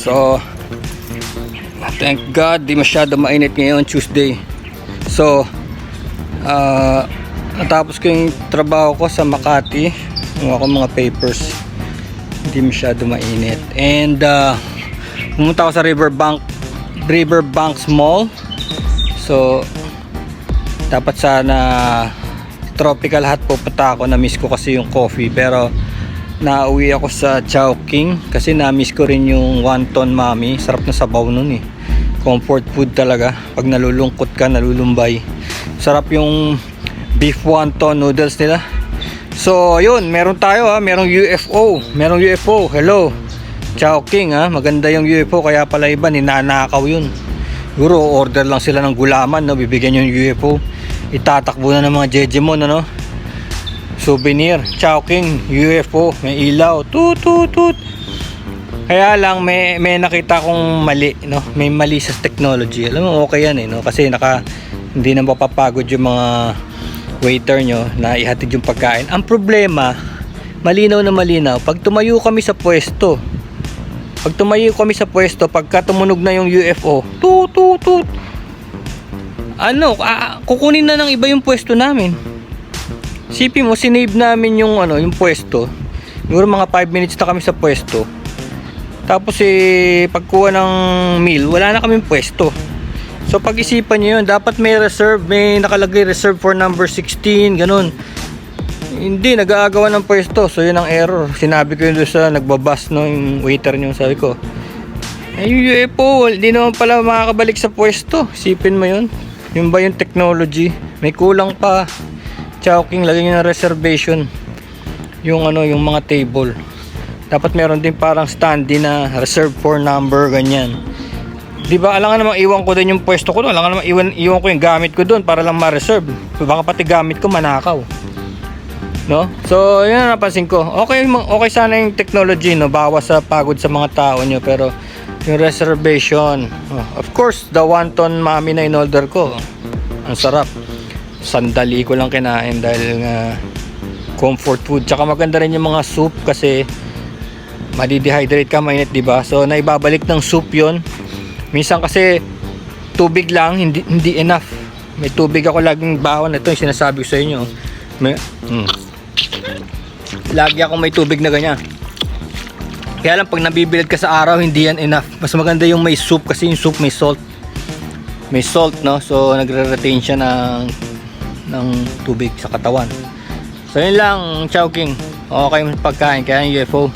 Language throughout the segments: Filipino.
So thank God di masyado mainit ngayon, Tuesday. So natapos ko yung trabaho ko sa Makati. Kumuha ko mga papers, hindi masyado mainit. And pumunta ako sa Riverbanks Mall. So dapat sana tropical hot pupunta ako. Na-miss ko kasi yung coffee, pero nauwi ako sa Chowking kasi na-miss ko rin yung wonton mami. Sarap na sabaw nun eh. Comfort food talaga pag nalulungkot ka, nalulumbay. Sarap yung beef wonton noodles nila. So yun, meron tayo merong UFO. Merong UFO, hello Chowking maganda yung UFO, kaya pala iba ninanakaw yun. Siguro order lang sila ng gulaman, no? Bibigyan yung UFO, itatakbo na ng mga jejemon, ano? Souvenir, Chowking, UFO, may ilaw, tut tut tut. Kaya lang may nakita kong mali, no? May mali sa technology. Alam mo, okay yan no? Kasi hindi na mapapagod yung mga waiter nyo na ihatid yung pagkain. Ang problema, malinaw na malinaw, pag tumayo kami sa pwesto, pagka tumunog na yung UFO, tut tut tut, kukunin na ng iba yung pwesto namin. Sipin mo, sinave namin yung yung pwesto. Siguro mga 5 minutes na kami sa pwesto. Tapos pagkuha ng meal, wala na kaming pwesto. So pag-isipan nyo yun, dapat may reserve, may nakalagay reserve for number 16, ganun. Hindi, nag-aagawan ng pwesto. So yun ang error. Sinabi ko yun doon sa nagbabas, no, yung waiter nyo. Sabi ko, yung UFO, hindi naman pala makakabalik sa pwesto. Isipin mo yun. Yun ba yung technology? May kulang pa. Chowking, lagyan nyo ng reservation yung yung mga table. Dapat meron din parang standee na reserve for number, ganyan. Di ba, alangan namang iwan ko din yung pwesto ko doon. Alangan namang iwan ko yung gamit ko doon para lang ma-reserve. Baka pati gamit ko manakaw, no? So yun ang napansin ko. Okay sana yung technology, no? Bawas sa pagod sa mga tao nyo. Pero yung reservation, of course, the wonton mami na in-order ko, ang sarap. Sandali ko lang kinain dahil comfort food. Tsaka maganda rin yung mga soup kasi madi-dehydrate ka, mainit, diba? So naibabalik ng soup yon. Minsan kasi tubig lang, hindi enough. May tubig ako laging baon. Ito yung sinasabi ko sa inyo. Lagi akong may tubig na ganyan. Kaya lang pag nabibilad ka sa araw, hindi yan enough. Mas maganda yung may soup kasi yung soup may salt. May salt, no? So nagre-retain siya ng tubig sa katawan. So yun lang, Chowking. Okay yung pagkain. Kaya yung UFO,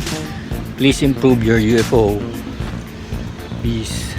please improve your UFO. Peace.